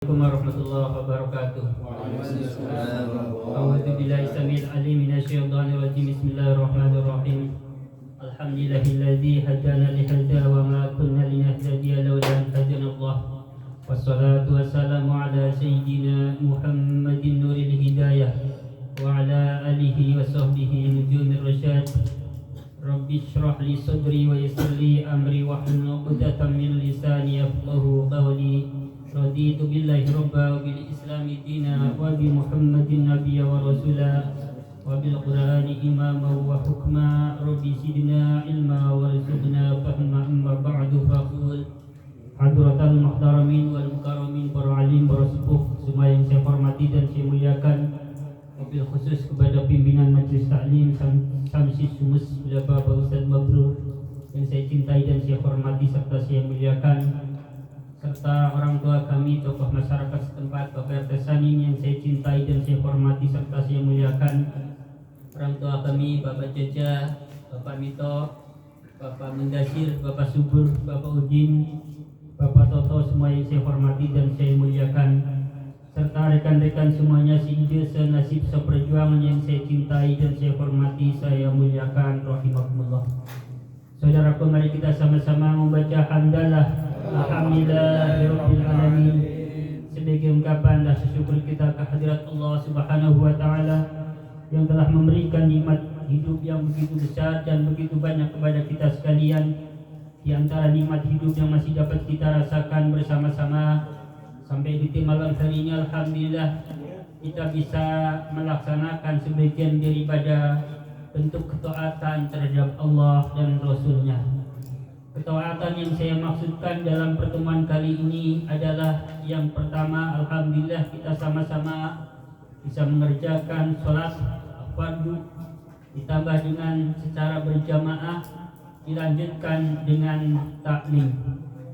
Assalamualaikum warahmatullahi wabarakatuh. A'udzu billahi samil alim minasyaitonir rajim. Bismillahirrahmanirrahim. Alhamdulillahilladzi hadana li hadza wa ma kunna linahtadiya laula an hadanallah. Wassalatu wassalamu ala sayyidina Muhammadin nuril hidayah wa ala alihi wa sahbihi nujumir rasyad. Rabbi shrah li sadri wa yassir li amri wahlul 'uqdatam min lisani yafqahu qawli. Raditu billahi rabba wa bil islami dina wa bi muhammadin nabiyya wa rasula wa bil qur'ani imama wa hukma. Rabbi zidna ilma warzuqna fahma. Amma ba'du, faqul hadratal muhtaramin wal mukarramin, para alim, para sepuh semua yang saya hormati dan saya muliakan, wabil khusus kepada pimpinan Majelis Taklim Samsi Sumus, Bapak Ustaz Mabrur yang saya cintai dan saya hormati serta saya muliakan, serta orang tua kami, tokoh masyarakat setempat, Bapak RT Sanin yang saya cintai dan saya hormati serta saya muliakan, orang tua kami, Bapak Jaja, Bapak Mito, Bapak Mendasir, Bapak Subur, Bapak Udin, Bapak Toto, semua yang saya hormati dan saya muliakan, serta rekan-rekan semuanya seide, senasib, seperjuangan yang saya cintai dan saya hormati, saya muliakan, rahimakumullah. Saudaraku, mari kita sama-sama membaca hamdalah alhamdulillahirabbil alamin sebagai ungkapan rasa syukur kita kehadirat Allah Subhanahu wa taala yang telah memberikan nikmat hidup yang begitu besar dan begitu banyak kepada kita sekalian. Di antara nikmat hidup yang masih dapat kita rasakan bersama-sama sampai di malam hari ini, alhamdulillah kita bisa melaksanakan sebagian daripada bentuk ketaatan terhadap Allah dan Rasulnya. Ketaatan yang saya maksudkan dalam pertemuan kali ini adalah yang pertama, alhamdulillah kita sama-sama bisa mengerjakan sholat fardu ditambah dengan secara berjamaah, dilanjutkan dengan taklim.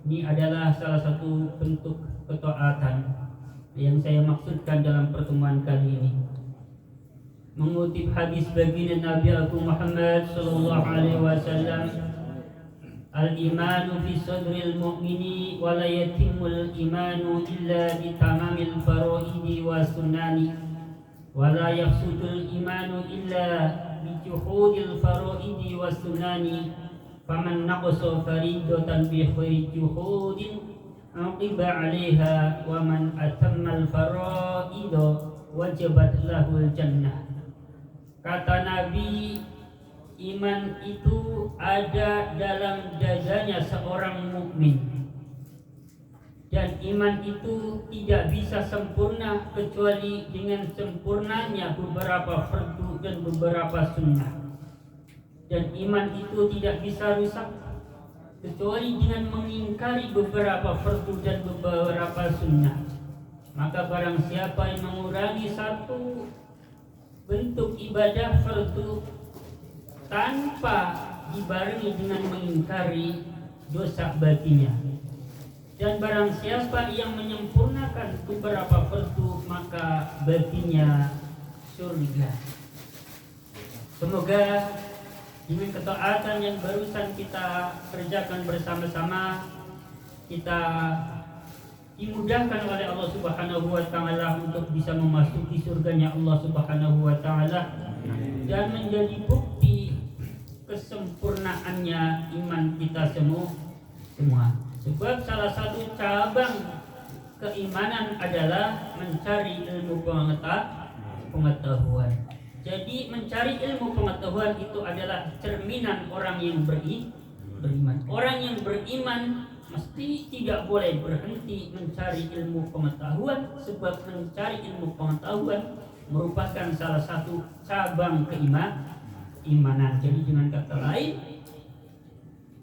Ini adalah salah satu bentuk ketaatan yang saya maksudkan dalam pertemuan kali ini. Mengutip hadis baginda Nabi Agung Muhammad sallallahu alaihi wasallam, al-imanu fi sadril mu'mini wa la yatimul imanu illa bi tamamil faraidi wa sunani wa la yafsudul imanu illa bi juhudil faraidi wa sunani faman naqasa faridatan bi khairi juhudin aqiba 'alaiha wa man atammal faraida wajabat lahul jannah. Kata Nabi, iman itu ada dalam dadanya seorang mukmin, dan iman itu tidak bisa sempurna kecuali dengan sempurnanya beberapa fardu dan beberapa sunnah, dan iman itu tidak bisa rusak kecuali dengan mengingkari beberapa fardu dan beberapa sunnah. Maka barang siapa yang mengurangi satu bentuk ibadah fardu tanpa dibarengi dengan mengingkari, dosa baginya. Dan barang siapa yang menyempurnakan beberapa fardu, maka baginya surga. Semoga dengan ketaatan yang barusan kita kerjakan bersama-sama, kita dimudahkan oleh Allah Subhanahu wa taala untuk bisa memasuki surganya Allah Subhanahu wa taala dan menjadi bukti kesempurnaannya iman kita semua. Sebab salah satu cabang keimanan adalah mencari ilmu pengetahuan. Jadi mencari ilmu pengetahuan itu adalah cerminan orang yang beriman. Orang yang beriman mesti tidak boleh berhenti mencari ilmu pengetahuan, sebab mencari ilmu pengetahuan merupakan salah satu cabang keimanan. Jadi dengan kata lain,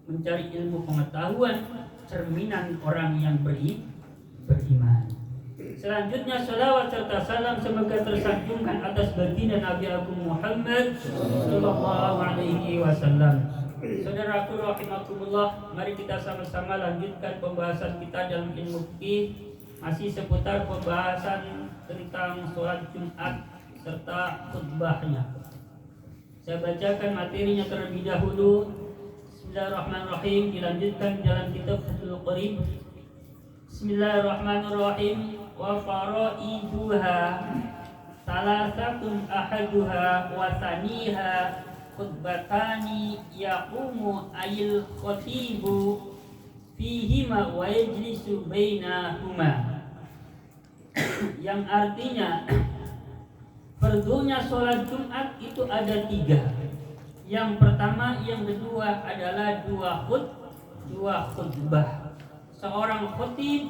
mencari ilmu pengetahuan cerminan orang yang beriman. Selanjutnya salawat serta salam semoga tersanjungkan atas baginda Nabi Agung Muhammad sallallahu alaihi wasallam. Saudaraku rahimakumullah, mari kita sama-sama lanjutkan pembahasan kita dalam ilmu fikih, masih seputar pembahasan tentang sholat Jumat serta khutbahnya. Saya bacakan materinya terlebih dahulu. Bismillahirrahmanirrahim. Dilanjutkan dalam kitab Fathul Qorib. Bismillahirrahmanirrahim. wa faraiduha salasatun ahaduha wa thaniha khutbatani yaqumu ayil khatibu fihima wa yajlisu bainahuma. Yang artinya fardunya sholat Jumat itu ada 3. Yang pertama, yang kedua adalah dua khutbah. Seorang khatib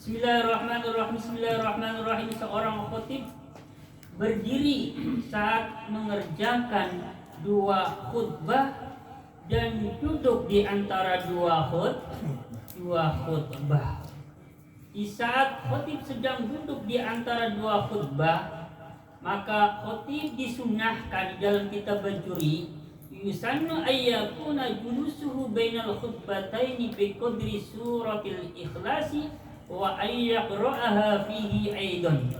Bismillahirrahmanirrahim. Seorang khatib berdiri saat mengerjakan 2 khutbah dan duduk di antara 2 khutbah. Di saat khatib sedang duduk di antara 2 khutbah, maka khatib disunahkan dalam kitab Bajuri yusannu ayyakuna julusuhu bainal khutbataini bi qadri suratil ikhlasi wa ayyaqra'aha fihi aidan.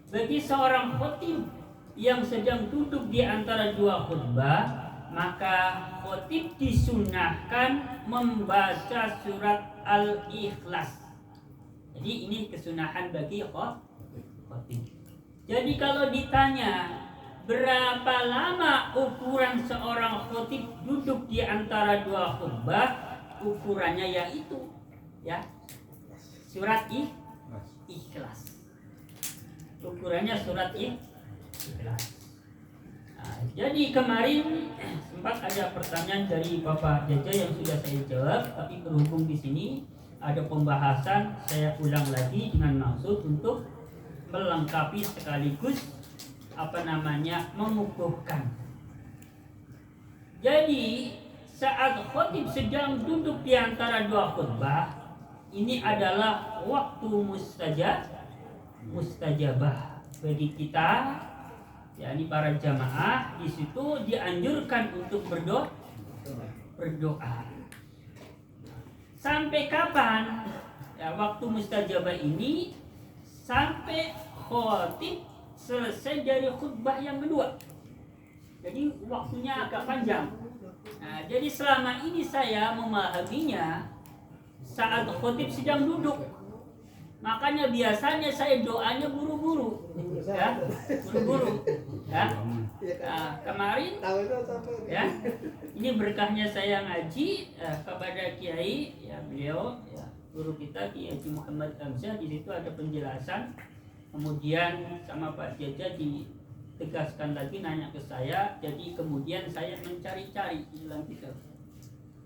Bagi seorang khatib yang sedang duduk di antara 2 khutbah, maka khatib disunahkan membaca surat Al-Ikhlas. Jadi ini kesunahan bagi khatib. Jadi kalau ditanya berapa lama ukuran seorang khatib duduk di antara 2 khutbah, ukurannya yaitu surat Ikhlas. Ukurannya surat Ikhlas. Nah, jadi kemarin sempat ada pertanyaan dari Bapak Jaja yang sudah saya jawab, tapi berhubung di sini ada pembahasan, saya ulang lagi dengan maksud untuk melengkapi sekaligus mengukuhkan. Jadi saat khatib sedang duduk di antara 2 khutbah, ini adalah waktu mustajabah bagi kita, yakni para jamaah. Di situ dianjurkan untuk berdoa. Sampai kapan? Waktu mustajabah ini sampai khatib selesai dari khutbah yang kedua. Jadi waktunya agak panjang. Nah, jadi selama ini saya memahaminya saat khatib sedang duduk. Makanya biasanya saya doanya buru-buru. Buru-buru. Nah, kemarin ini berkahnya saya ngaji kepada Kiai, beliau guru kita Kiai Haji Muhammad Hamzah. Di situ ada penjelasan. Kemudian sama Pak Jaja ditegaskan lagi, nanya ke saya. Jadi kemudian saya mencari-cari di dalam kitab.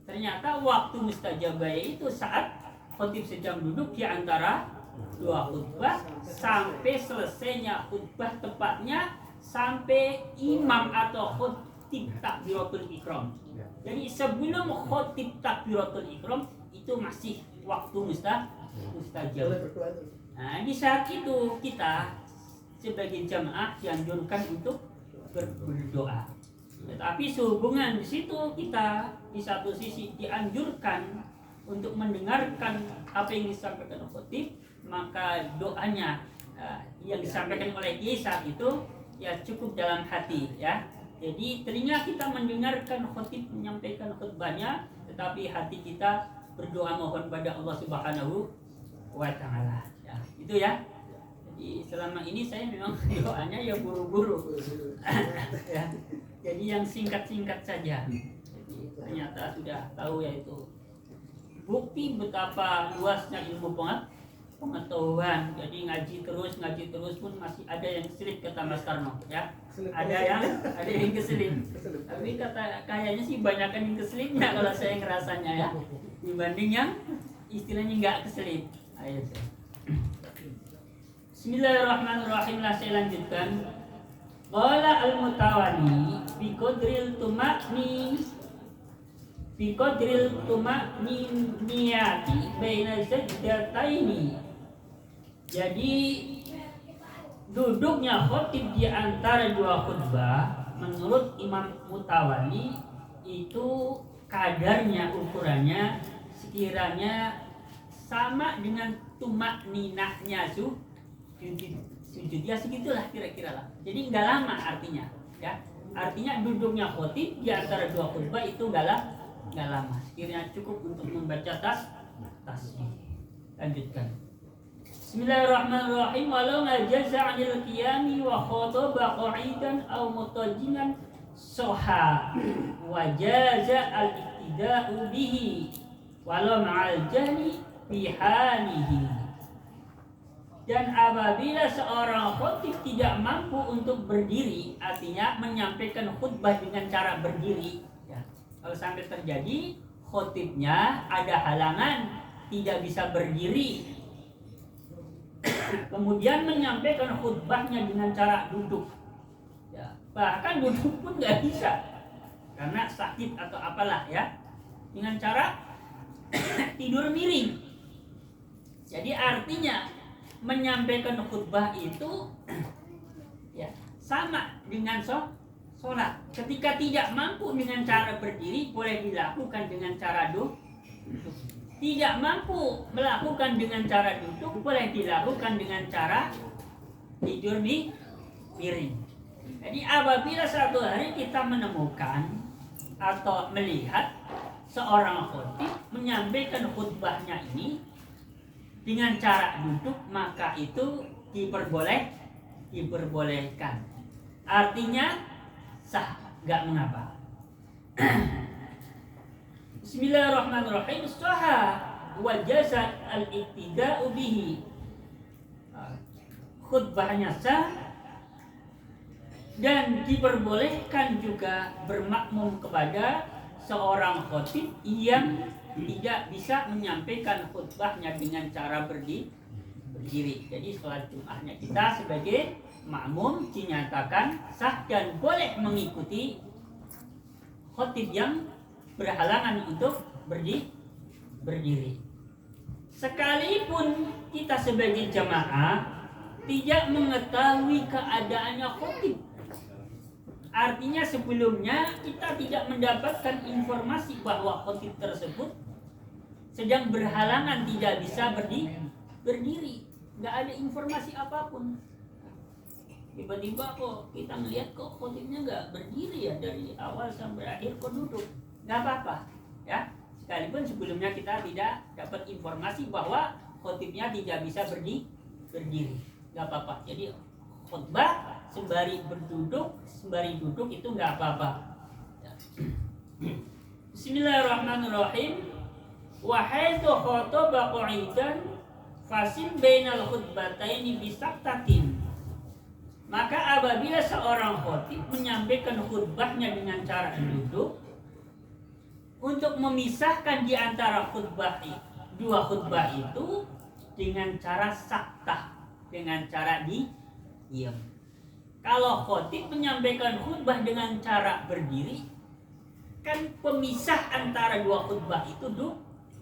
Ternyata waktu mustajabah itu saat khatib sedang duduk di antara 2 khutbah sampai selesainya khutbah, tepatnya sampai imam atau khatib takbiratul ihram. Jadi sebelum khatib takbiratul ihram itu masih waktu mustajabah. Nah, di saat itu kita sebagai jamaah dianjurkan untuk berdoa. Tetapi sehubungan di situ kita di satu sisi dianjurkan untuk mendengarkan apa yang disampaikan khatib, maka doanya yang disampaikan oleh Kiai saat itu cukup dalam hati Jadi telinga kita mendengarkan khatib menyampaikan khutbahnya, tetapi hati kita berdoa mohon pada Allah Subhanahu wa Ta'ala. Itu Jadi selama ini saya memang doanya buru-buru. Jadi yang singkat-singkat saja. Jadi ternyata sudah tahu yaitu bukti betapa luasnya ilmu pengetahuan. Jadi ngaji terus pun masih ada yang keselip, kata Mas Karno Ada yang keselip. Tapi kayaknya sih banyakan yang keselipnya kalau saya ngerasanya dibanding yang istilahnya nggak keselip. Ayo Bismillahirrahmanirrahim. Saya lanjutkan. Qala al-Mutawani bi qadril tuma'niniyati baina sajdataini. Jadi duduknya khatib di antara 2 khutbah menurut Imam Mutawali itu kadarnya, ukurannya sekiranya sama dengan tumak-ninahnya sujud segitulah kira-kira lah. Jadi nggak lama artinya artinya duduknya khatib di antara 2 khutbah itu nggak lama, sekiranya cukup untuk membaca tasbih. Lanjutkan. Bismillahirrahmanirrahim. Walau ngajaza 'anil qiyami wa khotaba qa'idan aw mutajinan soha wajaza al-iktida'u bihi walau ma'al jahli fi halihi. Dan apabila seorang khotib tidak mampu untuk berdiri, artinya menyampaikan khutbah dengan cara berdiri, ya. Kalau sampai terjadi khotibnya ada halangan, tidak bisa berdiri, kemudian menyampaikan khutbahnya dengan cara duduk, ya. Bahkan duduk pun nggak bisa karena sakit atau apalah, ya, dengan cara tidur miring. Jadi artinya menyampaikan khutbah itu ya sama dengan sholat. Ketika tidak mampu dengan cara berdiri, boleh dilakukan dengan cara duduk. Tidak mampu melakukan dengan cara duduk, boleh dilakukan dengan cara tidur miring. Jadi apabila suatu hari kita menemukan atau melihat seorang khotib menyampaikan khutbahnya ini dengan cara duduk, maka itu diperbolehkan. Artinya sah, nggak mengapa. Bismillahirrahmanirrahim. Sahha wa jazat al-iktida'u bihi. Khutbahnya sah dan diperbolehkan juga bermakmum kepada seorang khotib yang tidak bisa menyampaikan khutbahnya dengan cara berdiri. Jadi sholat Jumatnya kita sebagai makmum dinyatakan sah dan boleh mengikuti khotib yang berhalangan untuk berdiri. Sekalipun kita sebagai jamaah tidak mengetahui keadaannya khotib, artinya sebelumnya kita tidak mendapatkan informasi bahwa khotib tersebut sedang berhalangan, tidak bisa berdiri, nggak ada informasi apapun. Tiba-tiba kok kita melihat kok khotibnya nggak berdiri ya, dari awal sampai akhir kok duduk, nggak apa-apa, ya. Sekalipun sebelumnya kita tidak dapat informasi bahwa khotibnya tidak bisa berdiri, nggak apa-apa. Jadi khutbah sembari duduk itu nggak apa-apa. Bismillahirrahmanirrahim. Wa haitsu khataba qa'idan fasil bainal khutbataini bisaqtatin. Maka apabila seorang khatib menyampaikan khutbahnya dengan cara duduk, untuk memisahkan di antara dua khutbah itu dengan cara saktah, dengan cara diam. Kalau khatib menyampaikan khutbah dengan cara berdiri, kan pemisah antara dua khutbah itu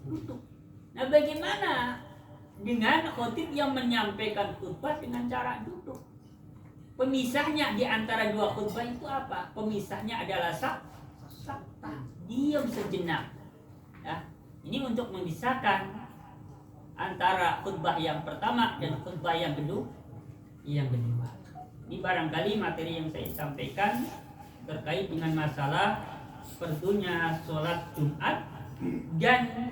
duduk. Nah, bagaimana dengan khatib yang menyampaikan khutbah dengan cara duduk? Pemisahnya di antara dua khutbah itu apa? Pemisahnya adalah saktah, diam sejenak. Ya, ini untuk memisahkan antara khutbah yang pertama dan khutbah yang kedua. Ini barangkali materi yang saya sampaikan terkait dengan masalah fardunya sholat Jumat dan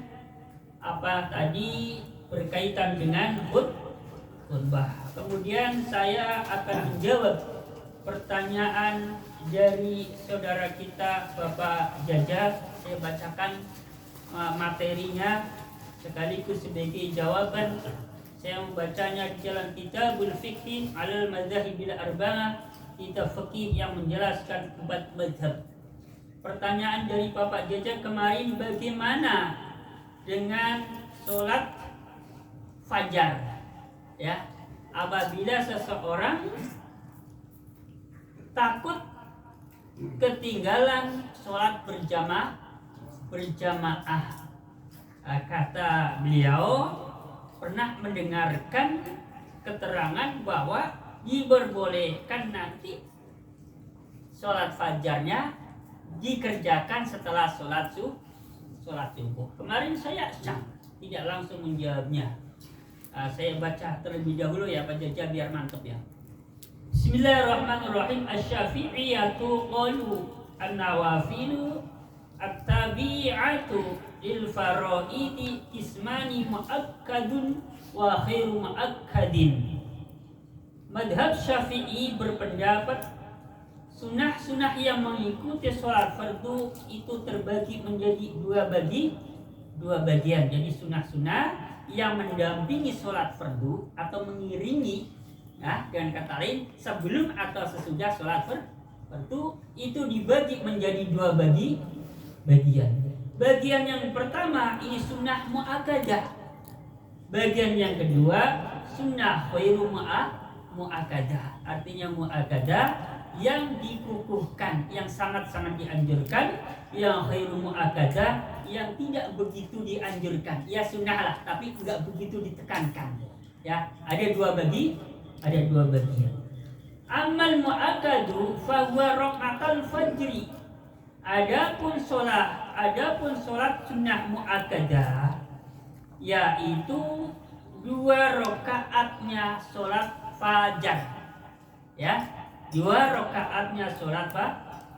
apa tadi berkaitan dengan khutbah. Kemudian saya akan menjawab pertanyaan dari saudara kita Bapak Jaja. Saya bacakan materinya sekaligus sebagai jawaban. Saya membacanya di jalan Kitabul Fiqh alal Madzahibil Arba'ah, kitab fikih yang menjelaskan 4 mazhab. Pertanyaan dari Bapak Jaja kemarin, bagaimana dengan sholat fajar? Ya, apabila seseorang takut ketinggalan sholat berjamaah, kata beliau pernah mendengarkan keterangan bahwa diperbolehkan nanti sholat fajarnya dikerjakan setelah sholat subuh. Kemarin saya tidak langsung menjawabnya. Saya baca terlebih dahulu ya Pak Jaja biar mantap ya. Bismillahirrahmanirrahim. Asy-Syafi'iyatu qalu an-nawafilu at-tabi'atu lil faraidi ismani muakkadun wa khairu muakkadin. Madhab Syafi'i berpendapat sunnah-sunnah yang mengikuti sholat fardu itu terbagi menjadi dua bagian. Jadi sunnah-sunnah yang mendampingi sholat fardu atau mengiringi, ya, dengan kata lain sebelum atau sesudah sholat fardu itu dibagi menjadi dua bagian. Bagian yang pertama ini sunnah muakkadah. Bagian yang kedua sunnah khairu muakkadah. Artinya muakkadah yang dikukuhkan, yang sangat-sangat dianjurkan. Yang khairu muakkadah yang tidak begitu dianjurkan. Ya sunnah lah, tapi enggak begitu ditekankan. Ya, ada dua bagian. Amal muakkadu fa huwa rakaatul fajri. Adapun sholat sunnah muakkadah yaitu 2 rakaatnya sholat fajar. Ya, 2 rakaatnya sholat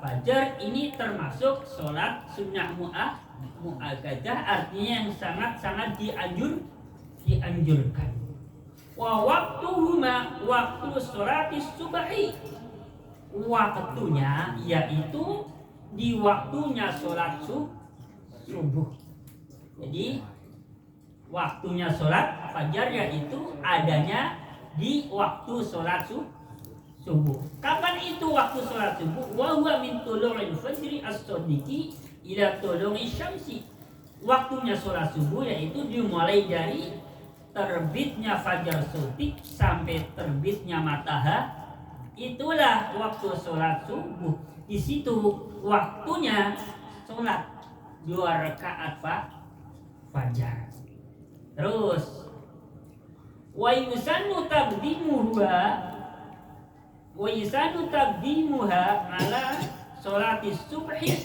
fajar ini termasuk sholat sunnah muakkadah, artinya yang sangat-sangat dianjurkan. Wa waktuhuma waktu sholatis subhi. Waktunya yaitu di waktunya sholat subuh. Jadi waktunya sholat fajar yaitu adanya di waktu sholat subuh. Kapan itu waktu sholat subuh? Wa huwa min tulu'il fajri as-shadiqi ila tulu'i syamsi. Waktunya sholat subuh yaitu dimulai dari terbitnya fajar shadiq sampai terbitnya matahari. Itulah waktu sholat subuh. Di situ waktunya sholat 2 rakaat fajar. Terus wa yusannu taqdimuha ala sholati subhi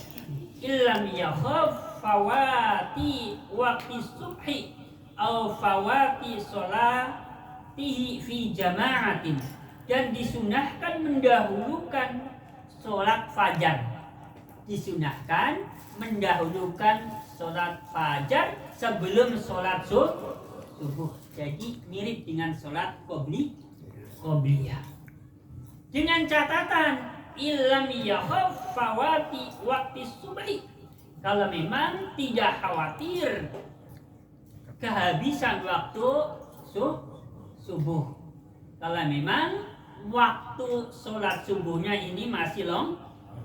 illam yakhaf fawati waqti subhi aw fawati sholatihi fi jama'atin. Dan disunahkan mendahulukan sholat fajar. Disunahkan mendahulukan sholat fajar sebelum sholat subuh. Jadi mirip dengan sholat qobliyah. Dengan catatan illam yakhaf fawati waqti subhi. Kalau memang tidak khawatir kehabisan waktu subuh. Kalau memang waktu sholat subuhnya ini masih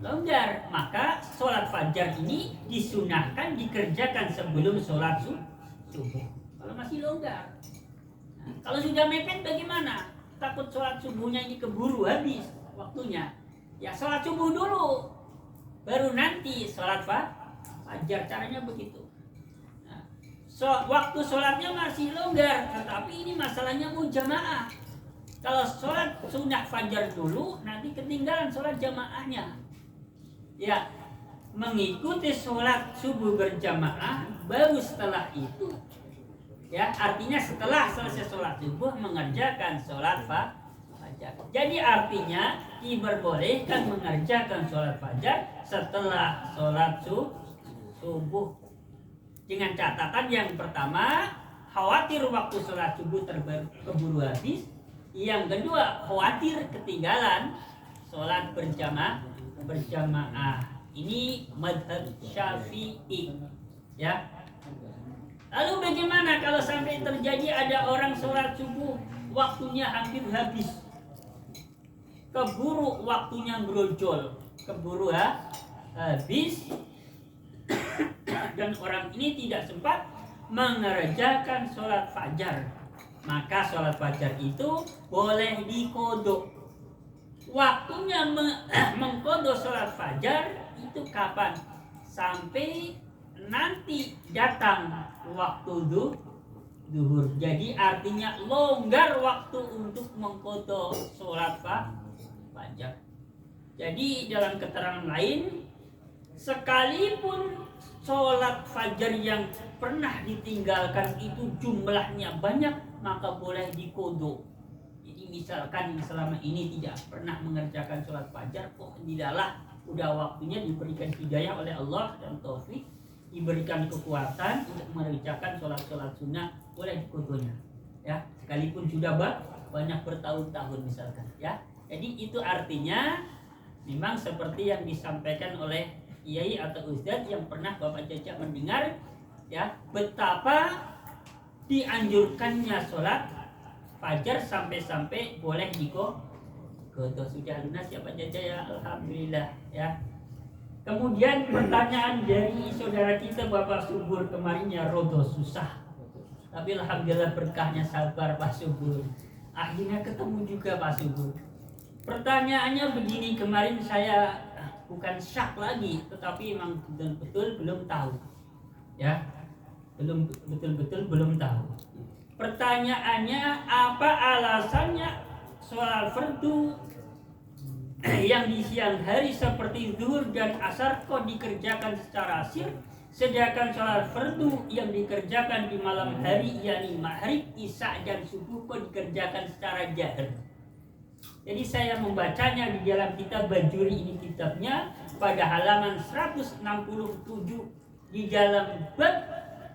longgar, maka sholat fajar ini disunahkan dikerjakan sebelum sholat subuh. Kalau masih longgar. Nah, kalau sudah mepet bagaimana? Takut sholat subuhnya ini keburu habis waktunya. Ya sholat subuh dulu, baru nanti sholat fajar. Caranya begitu. Nah, waktu sholatnya masih longgar, tetapi ini masalahnya mau jamaah. Kalau sholat sunnah fajar dulu, nanti ketinggalan sholat jamaahnya. Ya, mengikuti sholat subuh berjamaah, baru setelah itu, ya artinya setelah selesai sholat subuh mengerjakan sholat fajar. Jadi artinya diperbolehkan mengerjakan sholat fajar setelah sholat subuh. Dengan catatan yang pertama, khawatir waktu sholat subuh keburu habis. Yang kedua, khawatir ketinggalan sholat berjamaah. Ini madhab Syafi'i, ya. Lalu bagaimana kalau sampai terjadi ada orang sholat subuh waktunya hampir habis, keburu waktunya brojol, keburu habis, dan orang ini tidak sempat mengerjakan sholat fajar. Maka sholat fajar itu boleh dikodok. Waktunya mengkodok sholat fajar itu kapan? Sampai nanti datang waktu duhur. Jadi artinya longgar waktu untuk mengkodok sholat fajar. Jadi dalam keterangan lain, sekalipun sholat fajar yang pernah ditinggalkan itu jumlahnya banyak, maka boleh dikodok. Jadi misalkan selama ini tidak pernah mengerjakan sholat fajar, kok tidaklah udah waktunya diberikan hidayah oleh Allah dan taufik, diberikan kekuatan untuk mengerjakan sholat sunnah boleh dikodonya, ya, sekalipun sudah banyak bertahun-tahun misalkan, ya. Jadi itu artinya memang seperti yang disampaikan oleh kiai atau ustadz yang pernah Bapak Caca mendengar, ya, betapa dianjurkannya sholat fajar sampai boleh dikodoh. Sudah lunas ya Pak Caca, ya, alhamdulillah, ya. Kemudian pertanyaan dari saudara kita Bapak Subur kemarin, ya, rodo susah, tapi alhamdulillah berkahnya sabar Pak Subur, akhirnya ketemu juga Pak Subur. Pertanyaannya begini, kemarin saya bukan syak lagi, tetapi memang betul-betul belum tahu, ya, belum tahu. Pertanyaannya, apa alasannya sholat fardu yang di siang hari seperti zuhur dan asar kok dikerjakan secara sir, sedangkan sholat fardu yang dikerjakan di malam hari yakni maghrib, isya dan subuh kok dikerjakan secara jahar. Jadi saya membacanya di dalam kitab Bajuri, ini kitabnya, pada halaman 167 di dalam bab,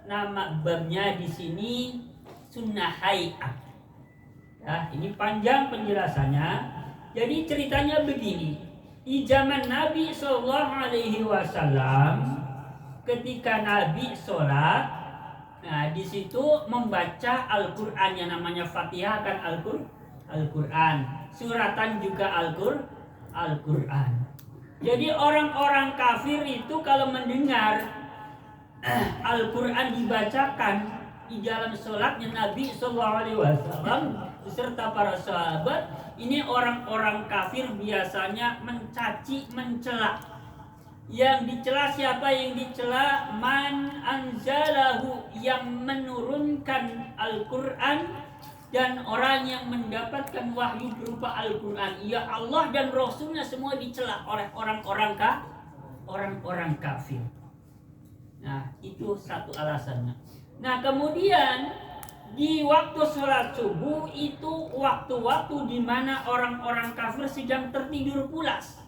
nama babnya di sini sunnah hay'ah. Ya, ini panjang penjelasannya. Jadi ceritanya begini, di zaman Nabi SAW, ketika Nabi sholat, nah di situ membaca Al-Quran yang namanya Fatihah, kan Al-Quran, suratan juga Al-Quran. Jadi orang-orang kafir itu kalau mendengar Al-Quran dibacakan di dalam sholatnya Nabi SAW beserta para sahabat, ini orang-orang kafir biasanya mencaci, mencela. Yang dicela siapa? Yang dicela man anzalahu, yang menurunkan Al-Quran dan orang yang mendapatkan wahyu berupa Al-Quran. Ya Allah dan Rasulnya semua dicela oleh orang-orang kafir. Nah, itu satu alasannya. Nah, kemudian di waktu sholat subuh itu waktu-waktu di mana orang-orang kafir sedang tertidur pulas.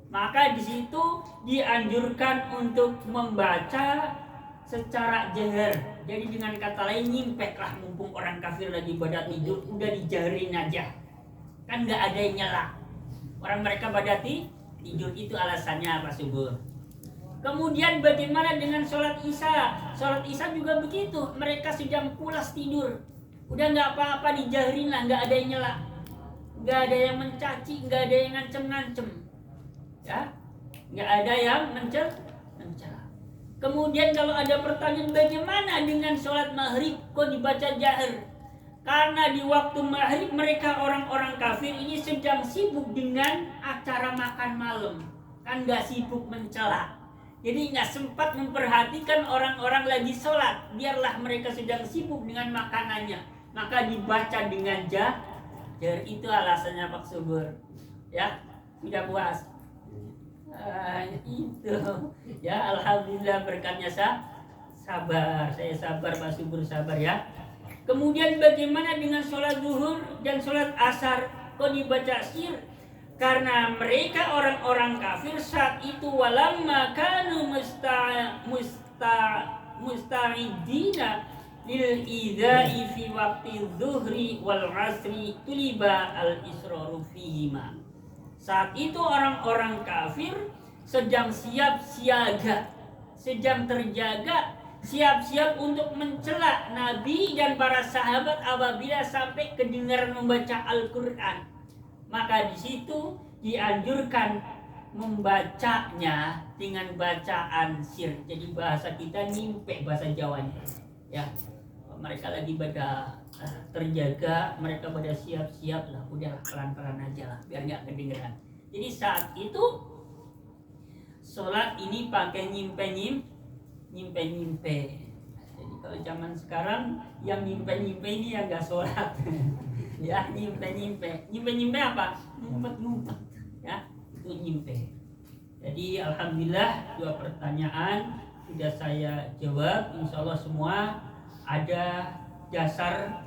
Maka di situ dianjurkan untuk membaca secara jahar. Jadi dengan kata lain, nyimpeklah, mumpung orang kafir lagi pada tidur, udah dijaharin aja. Kan nggak ada yang nyela. Orang mereka pada tidur, itu alasannya Pak Subur. Kemudian bagaimana dengan sholat isya? Sholat isya juga begitu, mereka sedang pulas tidur, udah nggak apa-apa, dijaharin lah, nggak ada yang nyela, nggak ada yang mencaci, nggak ada yang ngancem-ngancem, ya, nggak ada yang mencela. Kemudian kalau ada pertanyaan, bagaimana dengan sholat maghrib kok dibaca jahar? Karena di waktu maghrib mereka orang-orang kafir ini sedang sibuk dengan acara makan malam, kan nggak sibuk mencela. Jadi nggak sempat memperhatikan orang-orang lagi sholat. Biarlah mereka sedang sibuk dengan makanannya, maka dibaca dengan jahar. Itu alasannya Pak Subur. Ya, tidak puas. Itu. Ya, alhamdulillah berkatnya sabar. Saya sabar, Pak Subur sabar, ya. Kemudian bagaimana dengan sholat zuhur dan sholat asar? Kok dibaca sir? Karena mereka orang-orang kafir saat itu, walamma kanu musta'idina lil idai fi waqti zuhri wal asri tuliba al israru fihima. Saat itu orang-orang kafir sedang siap siaga, sedang terjaga, siap-siap untuk mencela Nabi dan para sahabat apabila sampai kedengaran membaca Al-Quran. Maka di situ dianjurkan membacanya dengan bacaan sir. Jadi bahasa kita nyimpe, bahasa Jawanya. Ya, mereka lagi pada terjaga, mereka pada siap-siap lah. Udahlah, pelan-pelan aja lah, biar nggak kedengeran. Jadi saat itu sholat ini pakai nyimpe. Jadi kalau zaman sekarang yang nyimpe ini yang nggak sholat. Ya, nyimpe apa? Ngumpet, ya, itu nyimpe. Jadi alhamdulillah 2 pertanyaan sudah saya jawab. Insya Allah semua ada dasar,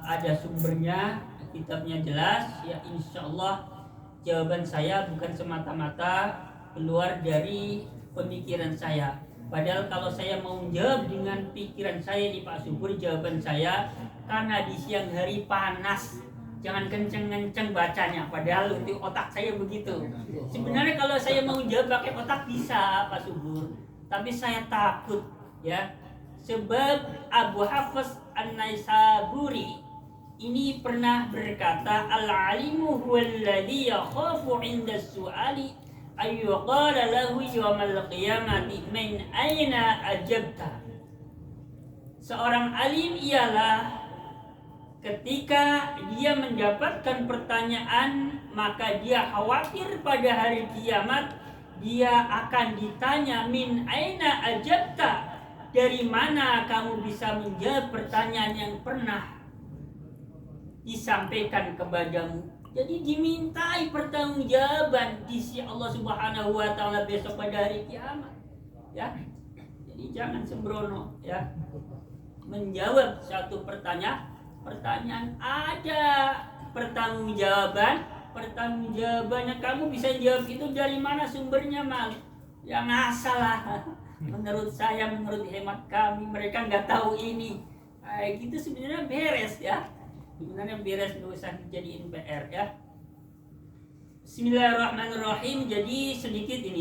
ada sumbernya, kitabnya jelas. Ya, insya Allah jawaban saya bukan semata-mata keluar dari pemikiran saya, Padahal kalau saya mau jawab dengan pikiran saya nih Pak Subur, jawaban saya karena di siang hari panas, jangan kenceng-kenceng bacanya. Padahal untuk otak saya begitu. Sebenarnya kalau saya mau jawab pakai otak bisa Pak Subur, tapi saya takut ya. Sebab Abu Hafiz An-Naisaburi ini pernah berkata, al-alimu huwallazi yakhafu 'inda as-su'ali ayyuqala lahu yawmal qiyamati min aina ajabta. Seorang alim ialah ketika dia mendapatkan pertanyaan, maka dia khawatir pada hari kiamat dia akan ditanya min aina ajabta, dari mana kamu bisa menjawab pertanyaan yang pernah disampaikan kepadamu. Jadi dimintai pertanggungjawaban di sisi Allah Subhanahu wa taala besok pada hari kiamat. Ya. Jadi jangan sembrono ya. Menjawab satu pertanyaan ada pertanggungjawabannya kamu bisa jawab itu dari mana sumbernya, Mal? Yang asal lah. Menurut saya, menurut hemat kami, mereka nggak tahu ini. Gitu sebenarnya beres ya. Sebenarnya beres, nggak usah dijadiin PR ya. Bismillahirrahmanirrahim. Jadi sedikit ini